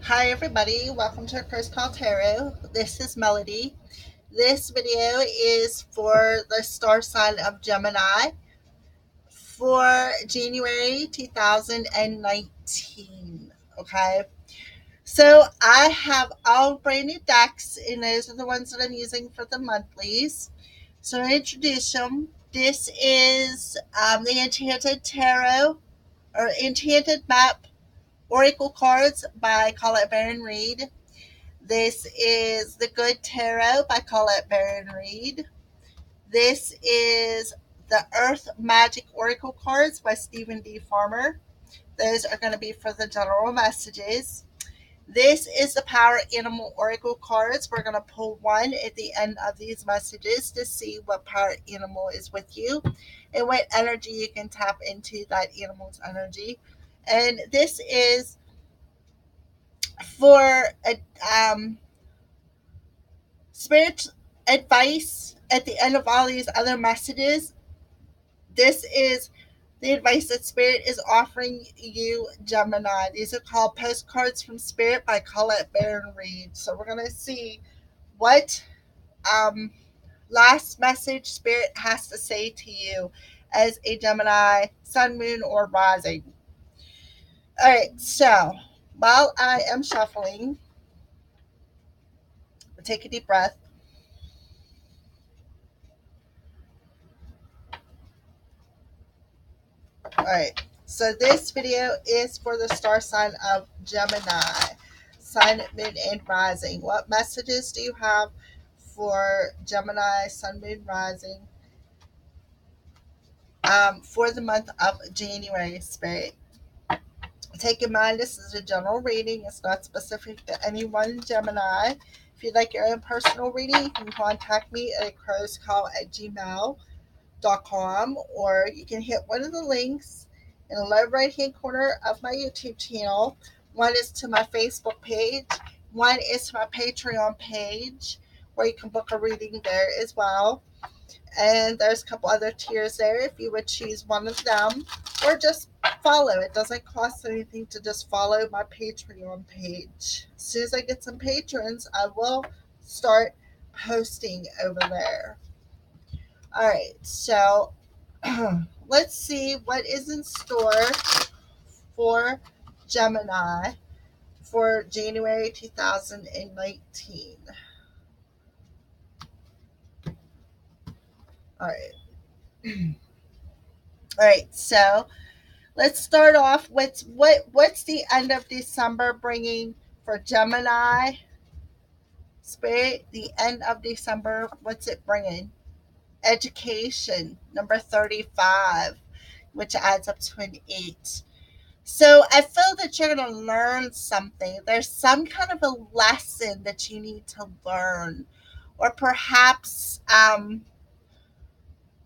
Hi everybody, welcome to First Call Tarot. This is Melody. This video is for the star sign of Gemini for January 2019. Okay, so I have all brand new decks, and those are the ones that I'm using for the monthlies. So I introduce them. This is the Enchanted Tarot or Enchanted Map Oracle cards by Colette Baron Reed. This is The Good Tarot by Colette Baron Reed. This is the Earth Magic Oracle cards by Stephen D. Farmer. Those are going to be for the general messages. This is the Power Animal Oracle cards. We're going to pull one at the end of these messages to see what power animal is with you and what energy you can tap into that animal's energy. And this is for a spirit advice at the end of all these other messages. This is the advice that Spirit is offering you, Gemini. These are called Postcards from Spirit by Colette Baron Reed. So we're going to see what last message Spirit has to say to you as a Gemini, Sun, Moon, or Rising. All right, so while I am shuffling, take a deep breath. All right, so this video is for the star sign of Gemini, Sun, Moon, and Rising. What messages do you have for Gemini, Sun, Moon, Rising for the month of January, Spirit? Take in mind this is a general reading. It's not specific to any one Gemini. If you'd like your own personal reading, you can contact me at crowscall@gmail.com, or you can hit one of the links in the lower right hand corner of my YouTube channel. One is to my Facebook page, one is to my Patreon page, where you can book a reading there as well. And there's a couple other tiers there if you would choose one of them, or just follow. It doesn't cost anything to just follow my Patreon page. As soon as I get some patrons, I will start posting over there. All right, so let's see what is in store for Gemini for January 2019. All right. All right, so let's start off with what's the end of December bringing for Gemini Spirit. The end of December, what's it bringing? Education, number 35, which adds up to an 8. So I feel that you're going to learn something. There's some kind of a lesson that you need to learn, or perhaps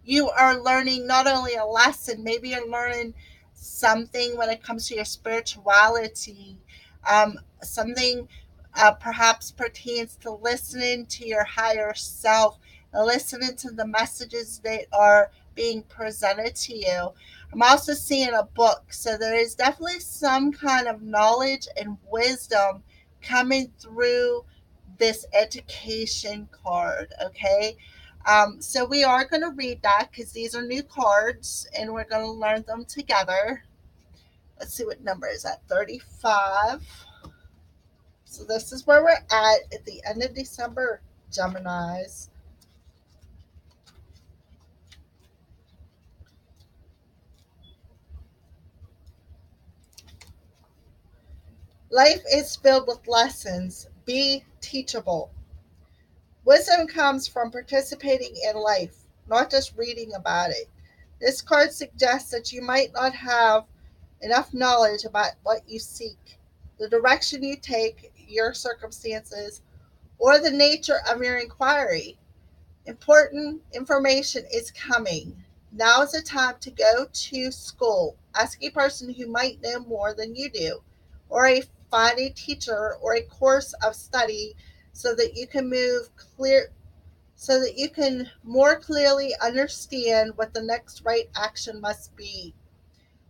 you are learning not only a lesson, maybe you're learning something when it comes to your spirituality, something perhaps pertains to listening to your higher self, listening to the messages that are being presented to you. I'm also seeing a book, so there is definitely some kind of knowledge and wisdom coming through this education card, okay? So we are going to read that because these are new cards and we're going to learn them together. Let's see what number is that, 35. So this is where we're at the end of December, Geminis. Life is filled with lessons. Be teachable. Wisdom comes from participating in life, not just reading about it. This card suggests that you might not have enough knowledge about what you seek, the direction you take, your circumstances, or the nature of your inquiry. Important information is coming. Now is the time to go to school. Ask a person who might know more than you do, or find a teacher or a course of study so that you can more clearly understand what the next right action must be.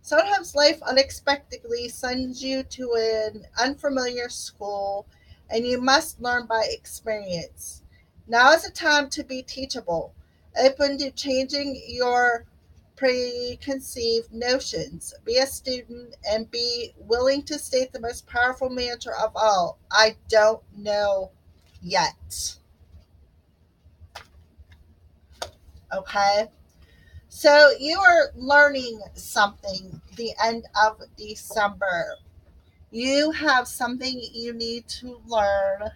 Sometimes life unexpectedly sends you to an unfamiliar school, and you must learn by experience. Now is the time to be teachable, open to changing your preconceived notions. Be a student and be willing to state the most powerful mantra of all: I don't know yet. Okay? So you are learning something the end of December. You have something you need to learn,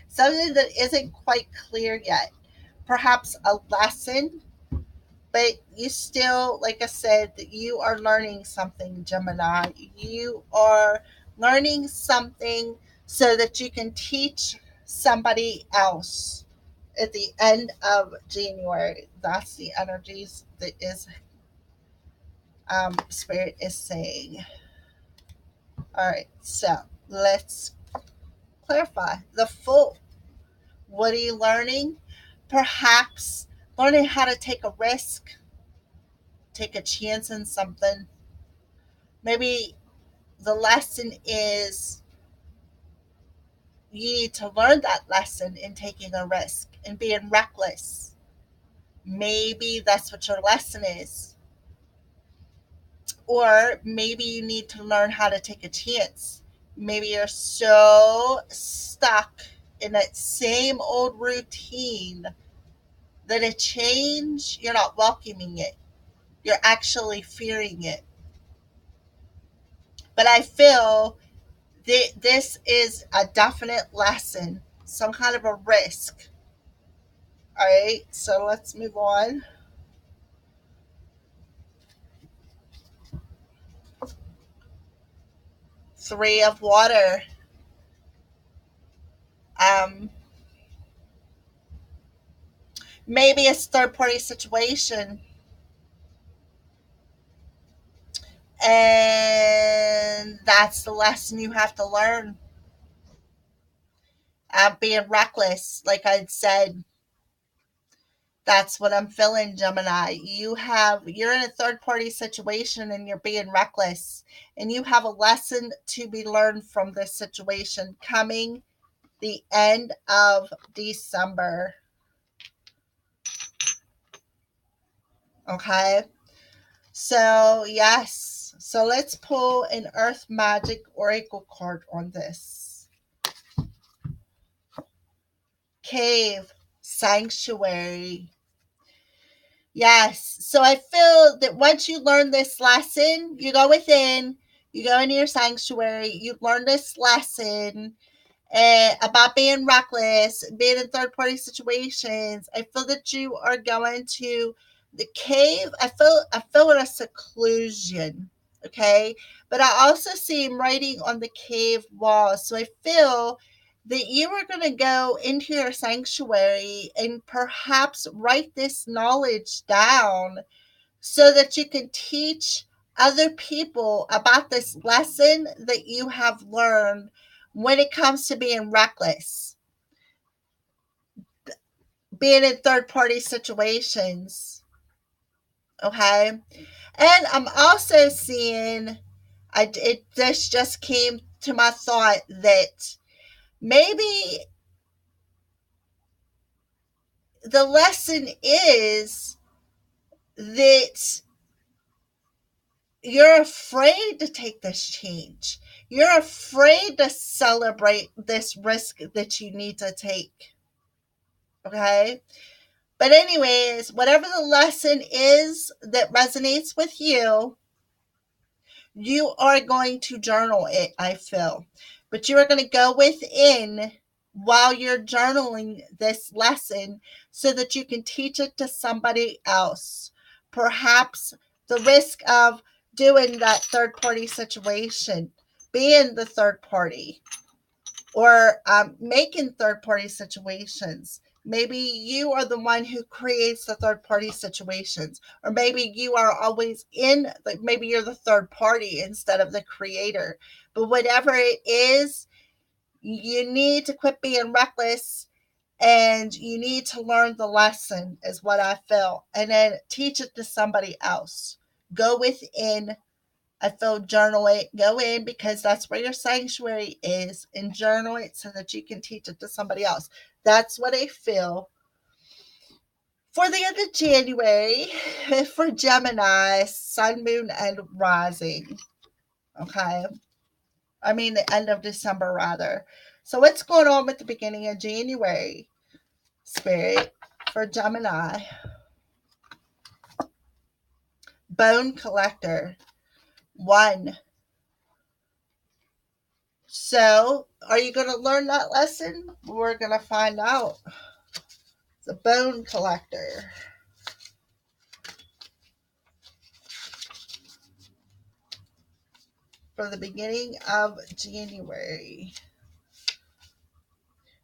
something that isn't quite clear yet. Perhaps a lesson, but you still, like I said, that you are learning something, Gemini. You are learning something so that you can teach somebody else at the end of January. That's the energies that is Spirit is saying. All right, so let's clarify the full. What are you learning? Perhaps learning how to take a risk, take a chance in something. Maybe the lesson is you need to learn that lesson in taking a risk and being reckless. Maybe that's what your lesson is. Or maybe you need to learn how to take a chance. Maybe you're so stuck in that same old routine that a change, you're not welcoming it. You're actually fearing it. But I feel that this is a definite lesson, some kind of a risk. All right, so let's move on. Three of water. Um, Maybe it's third party situation, and that's the lesson you have to learn. Being reckless, like I said, that's what I'm feeling, Gemini. You're in a third party situation and you're being reckless, and you have a lesson to be learned from this situation coming the end of December. Okay. So, yes. So let's pull an Earth Magic Oracle card on this. Cave, Sanctuary. Yes. So I feel that once you learn this lesson, you go within, you go into your sanctuary, you learn this lesson, about being reckless, being in third party situations. I feel that you are going to the cave. I feel a seclusion. Okay. But I also see him writing on the cave wall. So I feel that you are going to go into your sanctuary and perhaps write this knowledge down so that you can teach other people about this lesson that you have learned when it comes to being reckless, being in third party situations. Okay. And I'm also seeing, this just came to my thought that maybe the lesson is that you're afraid to take this change. You're afraid to celebrate this risk that you need to take. Okay. But, anyways, whatever the lesson is that resonates with you, you are going to journal it, I feel. But you are going to go within while you're journaling this lesson so that you can teach it to somebody else. Perhaps the risk of doing that third party situation, being the third party, or making third party situations. Maybe you are the one who creates the third party situations, or maybe you are always in, like maybe you're the third party instead of the creator. But whatever it is, you need to quit being reckless and you need to learn the lesson, is what I feel, and then teach it to somebody else. Go within. I feel journal it, go in because that's where your sanctuary is, and journal it so that you can teach it to somebody else. That's what I feel for the end of January for Gemini, sun, moon, and rising. Okay. I mean, the end of December, rather. So, what's going on with the beginning of January, Spirit, for Gemini? Bone collector. One. So, are you going to learn that lesson? We're going to find out. The bone collector. For the beginning of January.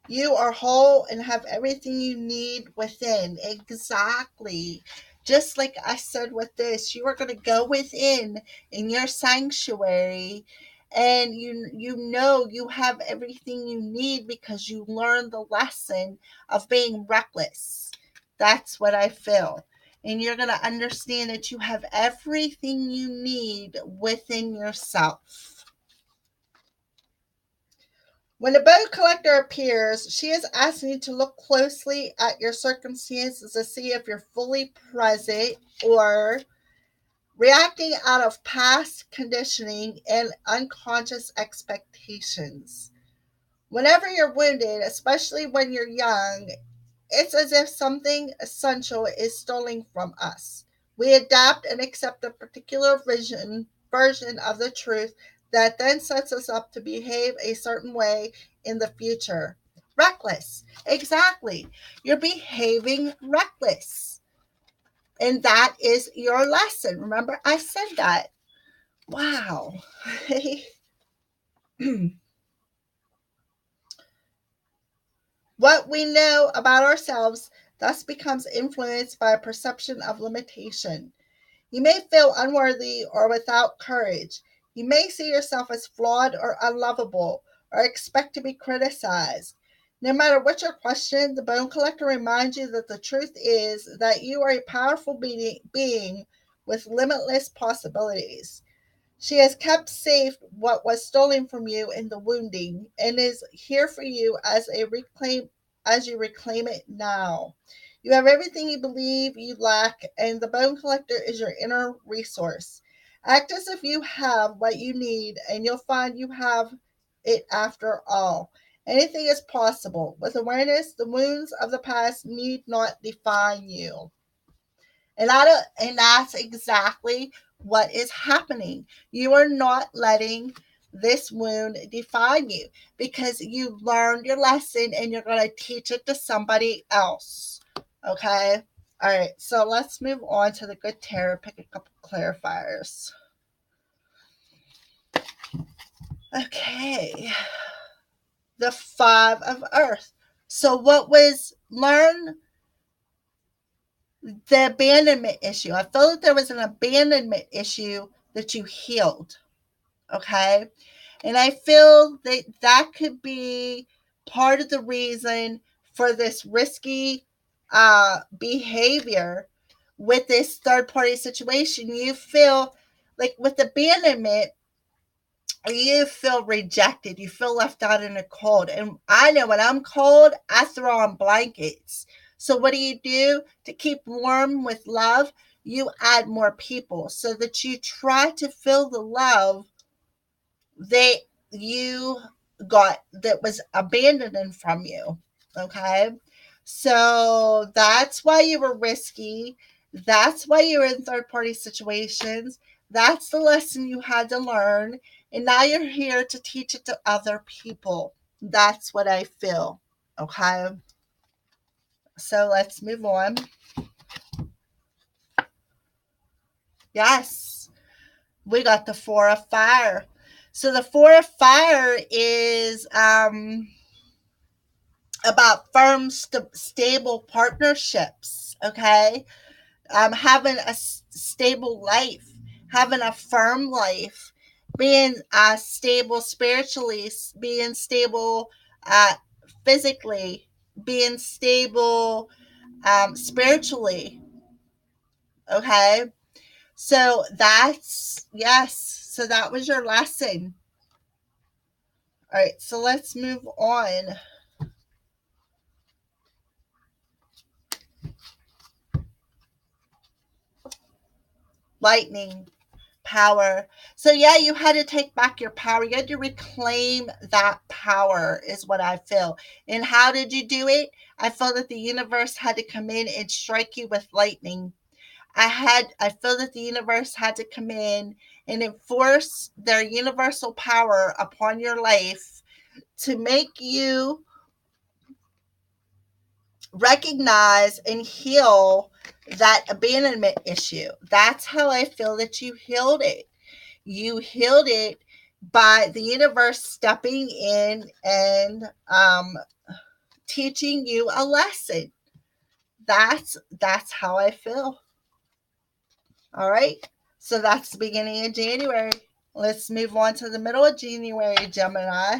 You are whole and have everything you need within. Exactly. Just like I said with this, you are going to go within in your sanctuary, and you know you have everything you need because you learned the lesson of being reckless. That's what I feel. And you're going to understand that you have everything you need within yourself. When the boat collector appears, she is asking you to look closely at your circumstances to see if you're fully present or reacting out of past conditioning and unconscious expectations. Whenever you're wounded, especially when you're young, it's as if something essential is stolen from us. We adapt and accept a particular version of the truth that then sets us up to behave a certain way in the future. Reckless. Exactly. You're behaving reckless. And that is your lesson. Remember, I said that. Wow. What we know about ourselves thus becomes influenced by a perception of limitation. You may feel unworthy or without courage. You may see yourself as flawed or unlovable or expect to be criticized. No matter what your question, the bone collector reminds you that the truth is that you are a powerful being with limitless possibilities. She has kept safe what was stolen from you in the wounding and is here for you as you reclaim it now. You have everything you believe you lack, and the bone collector is your inner resource. Act as if you have what you need, and you'll find you have it after all. Anything is possible. With awareness, the wounds of the past need not define you. And that's exactly what is happening. You are not letting this wound define you because you learned your lesson and you're going to teach it to somebody else. Okay? All right, so let's move on to the good tarot. Pick a couple clarifiers. Okay. The Five of Earth. So, what was learned? The abandonment issue. I feel that there was an abandonment issue that you healed. Okay. And I feel that that could be part of the reason for this risky behavior with this third party situation. You feel like with abandonment, you feel rejected. You feel left out in the cold. And I know when I'm cold, I throw on blankets. So what do? To keep warm with love? You add more people so that you try to feel the love that you got that was abandoned from you. Okay. So that's why you were risky. That's why you were in third party situations. That's the lesson you had to learn. And now you're here to teach it to other people. That's what I feel. Okay. So let's move on. Yes. We got the Four of Fire. So the Four of Fire is about firm, stable partnerships. Okay. Having a stable life, having a firm life, being stable spiritually, being stable physically, being stable spiritually. Okay. So that's, yes. So that was your lesson. All right. So let's move on. Lightning. Power. So yeah, you had to take back your power. You had to reclaim that power, is what I feel. And how did you do it? I felt that the universe had to come in and strike you with lightning. I feel that the universe had to come in and enforce their universal power upon your life to make you recognize and heal that abandonment issue. That's how I feel that you healed it. You healed it by the universe stepping in and teaching you a lesson. That's how I feel. All right. So that's the beginning of January. Let's move on to the middle of January, Gemini.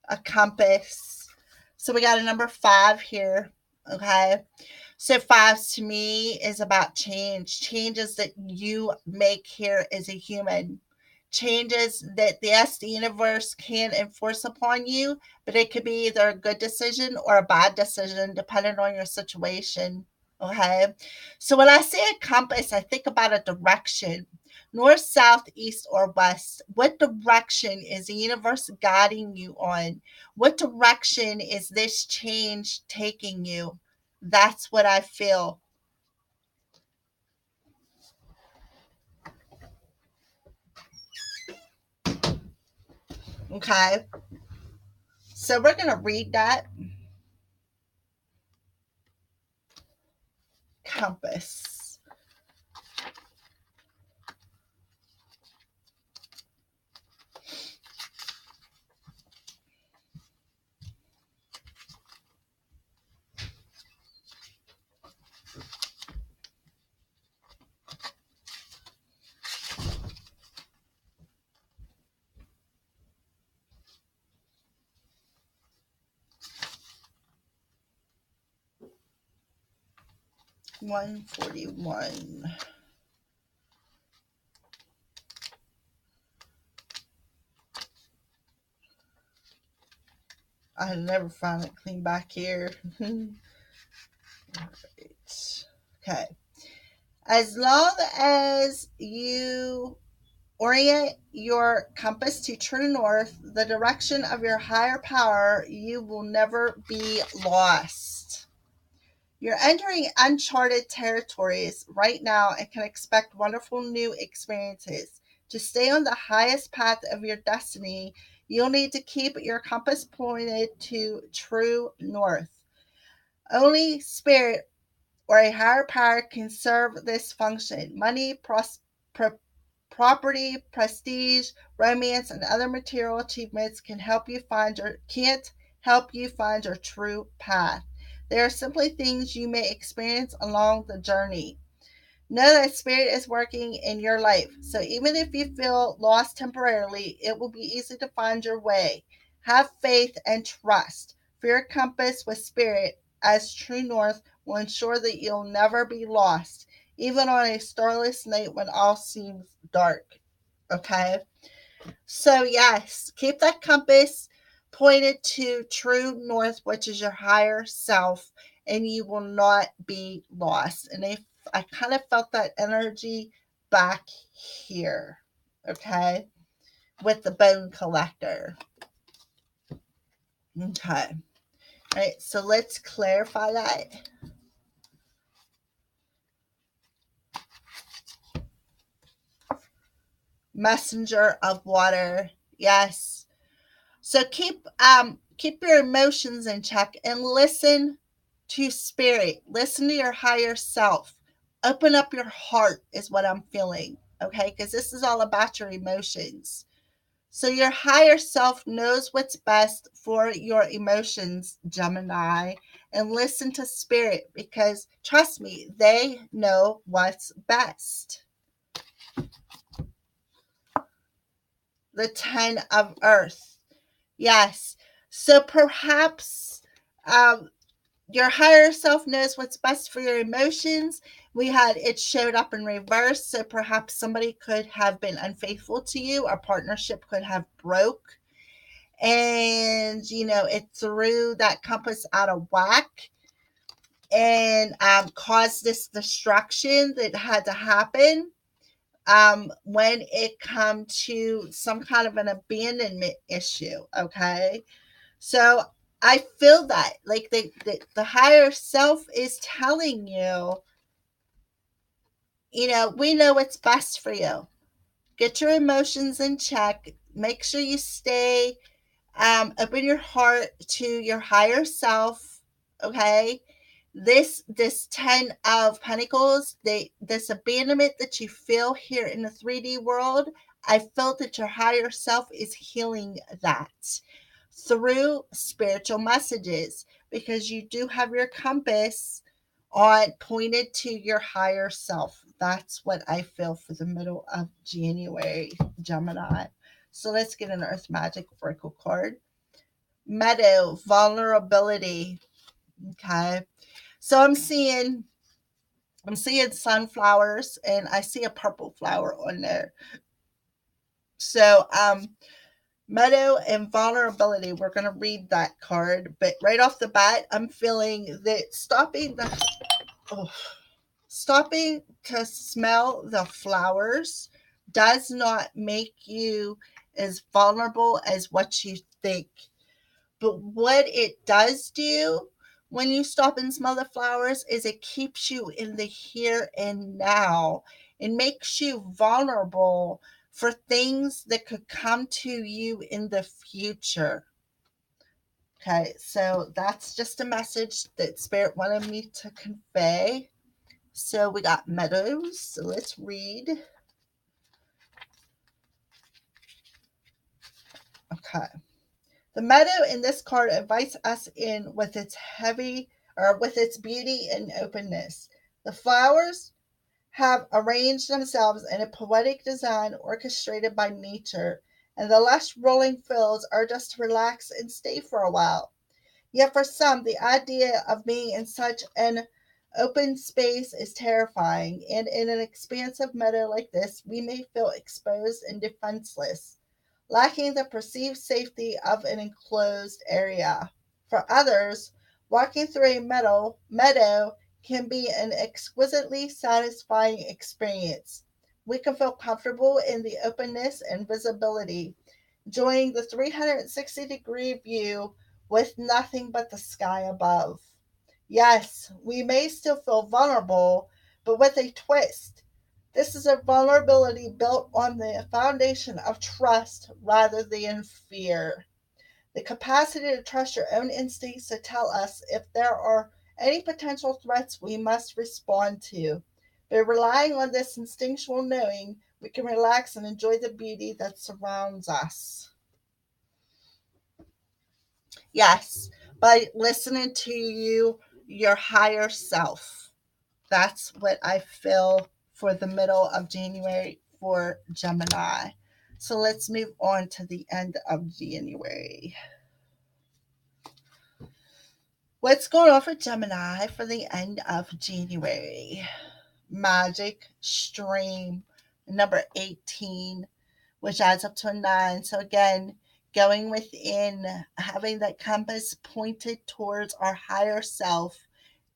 A compass. So we got a number 5 here. Okay. So 5 to me is about change. Changes that you make here as a human. Changes that, yes, the universe can enforce upon you, but it could be either a good decision or a bad decision depending on your situation. Okay. So when I say a compass, I think about a direction: north, south, east, or west. What direction is the universe guiding you on? What direction is this change taking you? That's what I feel. Okay. So we're going to read that compass. $141. I never find it clean back here. Right. Okay. As long as you orient your compass to true north, the direction of your higher power, you will never be lost. You're entering uncharted territories right now and can expect wonderful new experiences. To stay on the highest path of your destiny, you'll need to keep your compass pointed to true north. Only spirit or a higher power can serve this function. Money, pro- property, prestige, romance, and other material achievements can't help you find your true path. They are simply things you may experience along the journey. Know that spirit is working in your life. So even if you feel lost temporarily, it will be easy to find your way. Have faith and trust. For your compass with spirit as true north will ensure that you'll never be lost, even on a starless night when all seems dark. Okay? So, yes, keep that compass pointed to true north, which is your higher self, and you will not be lost. And I kind of felt that energy back here, okay, with the bone collector. Okay. All right, so let's clarify that. Messenger of water. Yes. So keep your emotions in check and listen to spirit. Listen to your higher self. Open up your heart is what I'm feeling, okay? Because this is all about your emotions. So your higher self knows what's best for your emotions, Gemini, and listen to spirit because trust me, they know what's best. The 10 of earth. Yes. So perhaps um Your higher self knows what's best for your emotions. We had it showed up in reverse, so perhaps somebody could have been unfaithful to you, our partnership could have broke, and it threw that compass out of whack, and caused this destruction that had to happen when it come to some kind of an abandonment issue. Okay, so I feel that like the higher self is telling you, we know what's best for you. Get your emotions in check. Make sure you stay, open your heart to your higher self. Okay, this 10 of pentacles, this abandonment that you feel here in the 3D world, I felt that your higher self is healing that through spiritual messages, because you do have your compass on pointed to your higher self. That's what I feel for the middle of January, Gemini. So let's get an Earth Magic Oracle card. Meadow, vulnerability. Okay. So I'm seeing sunflowers, and I see a purple flower on there. So meadow and vulnerability. We're gonna read that card, but right off the bat, I'm feeling that oh, stopping to smell the flowers does not make you as vulnerable as what you think. But what it does do when you stop and smell the flowers is it keeps you in the here and now. It makes you vulnerable for things that could come to you in the future. Okay, so that's just a message that Spirit wanted me to convey. So we got meadows. So let's read. Okay. The meadow in this card invites us in with its with its beauty and openness. The flowers have arranged themselves in a poetic design orchestrated by nature, and the lush rolling fields are just to relax and stay for a while. Yet for some, the idea of being in such an open space is terrifying, and in an expansive meadow like this, we may feel exposed and defenseless, lacking the perceived safety of an enclosed area. For others, walking through a meadow can be an exquisitely satisfying experience. We can feel comfortable in the openness and visibility, enjoying the 360-degree view with nothing but the sky above. Yes, we may still feel vulnerable, but with a twist. This is a vulnerability built on the foundation of trust rather than fear. The capacity to trust your own instincts to tell us if there are any potential threats we must respond to. By relying on this instinctual knowing, we can relax and enjoy the beauty that surrounds us. Yes, by listening to your higher self. That's what I feel for the middle of January for Gemini. So let's move on to the end of January. What's going on for Gemini for the end of January? Magic Stream, number 18, which adds up to a 9. So again, going within, having that compass pointed towards our higher self,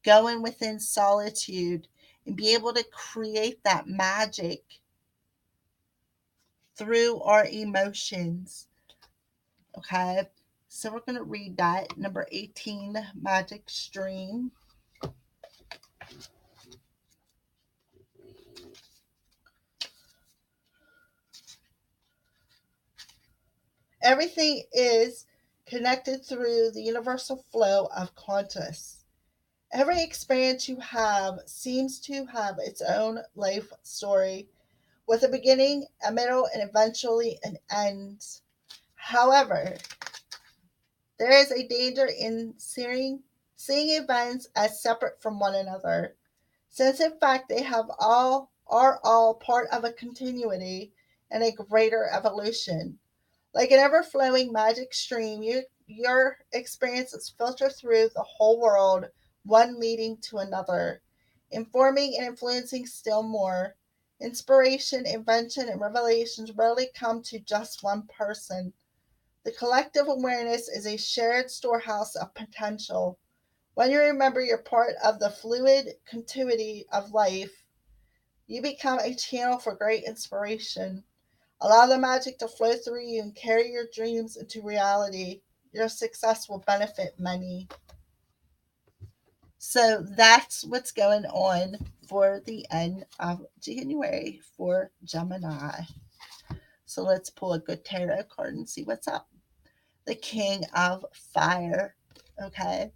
going within solitude, and be able to create that magic through our emotions. Okay, so we're going to read that. Number 18, Magic Stream. Everything is connected through the universal flow of consciousness. Every experience you have seems to have its own life story, with a beginning, a middle, and eventually an end. However, there is a danger in seeing events as separate from one another, since in fact they are all part of a continuity and a greater evolution. Like an ever-flowing magic stream, your experiences filter through the whole world one leading to another, informing and influencing still more. Inspiration, invention, and revelations rarely come to just one person. The collective awareness is a shared storehouse of potential. When you remember you're part of the fluid continuity of life, you become a channel for great inspiration. Allow the magic to flow through you and carry your dreams into reality. Your success will benefit many. So that's what's going on for the end of January for Gemini. So let's pull a good tarot card and see what's up. The King of Fire. Okay.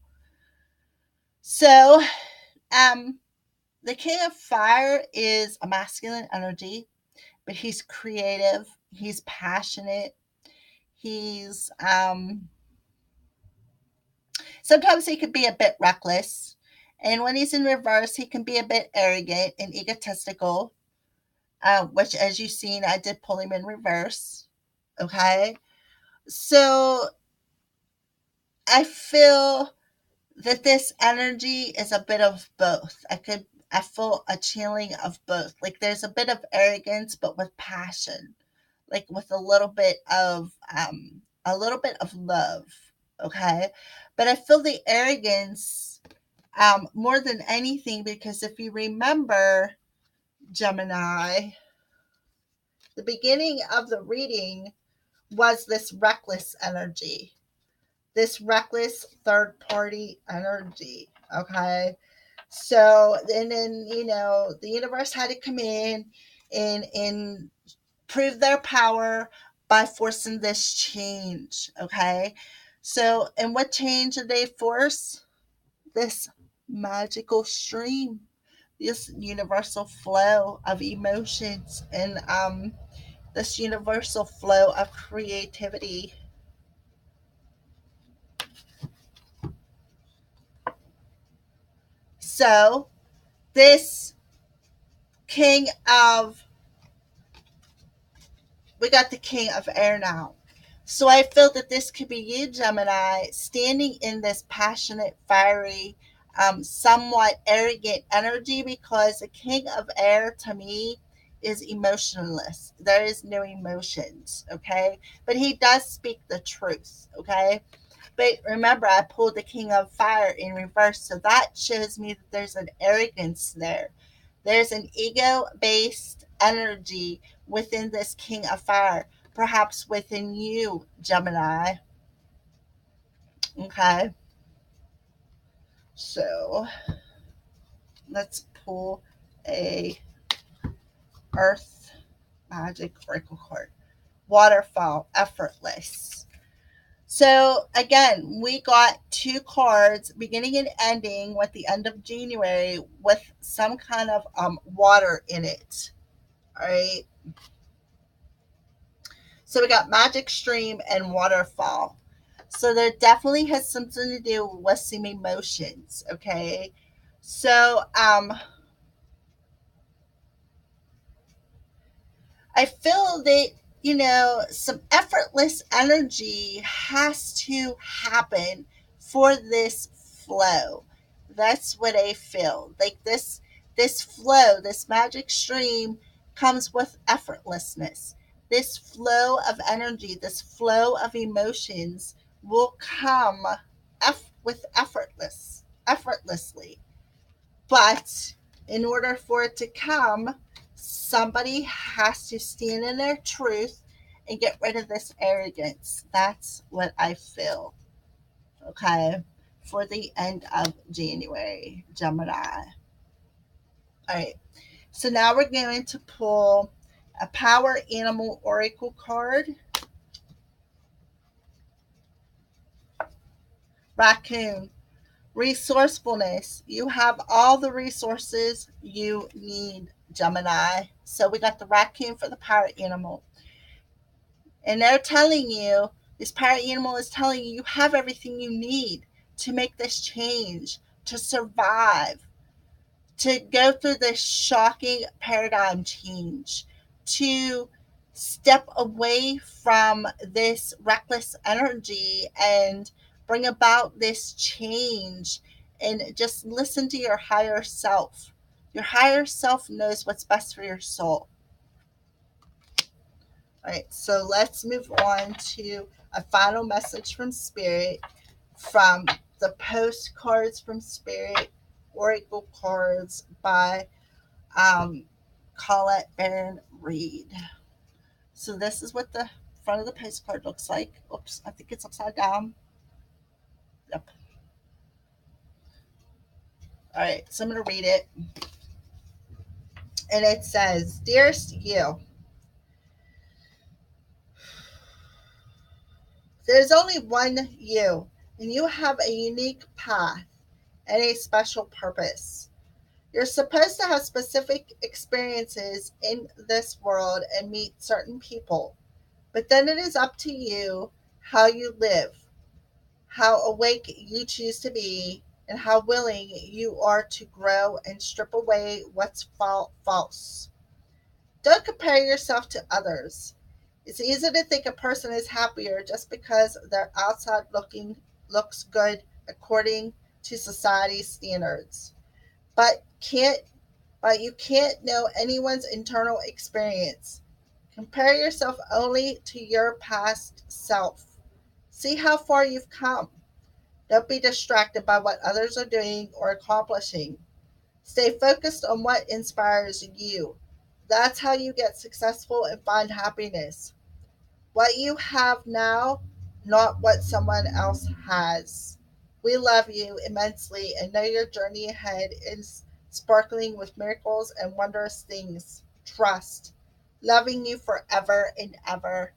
So, um, the King of Fire is a masculine energy, but he's creative, he's passionate, he's sometimes he could be a bit reckless. And when he's in reverse, he can be a bit arrogant and egotistical, which, as you've seen, I did pull him in reverse. Okay. So I feel that this energy is a bit of both. I feel a chilling of both. Like there's a bit of arrogance, but with passion, like with a little bit of love. Okay. But I feel the arrogance more than anything because if you remember, Gemini, the beginning of the reading was this reckless energy, this reckless third party energy. Okay. So, and then, the universe had to come in and prove their power by forcing this change. Okay. So, and what change did they force? This magical stream, this universal flow of emotions, and this universal flow of creativity. So, this king of we got the king of air now. So I feel that this could be you, Gemini, standing in this passionate, fiery, somewhat arrogant energy because the king of air to me is emotionless. There is no emotions, okay? But he does speak the truth, okay? But remember, I pulled the king of fire in reverse, so that shows me that there's an arrogance there. There's an ego based energy within this king of fire, perhaps within you, Gemini. Okay, so let's pull a earth magic oracle card. Waterfall, effortless. So again, we got two cards beginning and ending with the end of January with some kind of water in it. All right. So we got magic stream and waterfall. So there definitely has something to do with some emotions. Okay. So I feel that, some effortless energy has to happen for this flow. That's what I feel. Like this flow, this magic stream comes with effortlessness. This flow of energy, this flow of emotions will come with effortlessly. But in order for it to come, somebody has to stand in their truth and get rid of this arrogance. That's what I feel. Okay. For the end of January, Gemini. All right. So now we're going to pull a power animal oracle card. Raccoon. Resourcefulness. You have all the resources you need, Gemini. So we got the raccoon for the power animal. And they're telling you, this power animal is telling you, you have everything you need to make this change, to survive, to go through this shocking paradigm change, to step away from this reckless energy and bring about this change and just listen to your higher self. Your higher self knows what's best for your soul. All right, so let's move on to a final message from Spirit from the Postcards from Spirit Oracle Cards by um, Colette Baron Reed. So this is what the front of the postcard looks like. Oops, I think it's upside down. Yep. All right, so I'm going to read it. And it says, Dearest you, there's only one you, and you have a unique path and a special purpose. You're supposed to have specific experiences in this world and meet certain people, but then it is up to you how you live, how awake you choose to be, and how willing you are to grow and strip away what's false. Don't compare yourself to others. It's easy to think a person is happier just because their outside looking looks good according to society's standards. But can't but you can't know anyone's internal experience. Compare yourself only to your past self. See how far you've come. Don't be distracted by what others are doing or accomplishing. Stay focused on what inspires you. That's how you get successful and find happiness. What you have now, not what someone else has. We love you immensely and know your journey ahead is sparkling with miracles and wondrous things. Trust. Loving you forever and ever.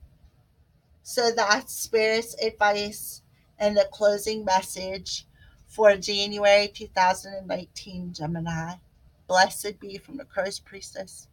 So that's Spirit's advice and the closing message for January 2019, Gemini. Blessed be from the Crow's Priestess.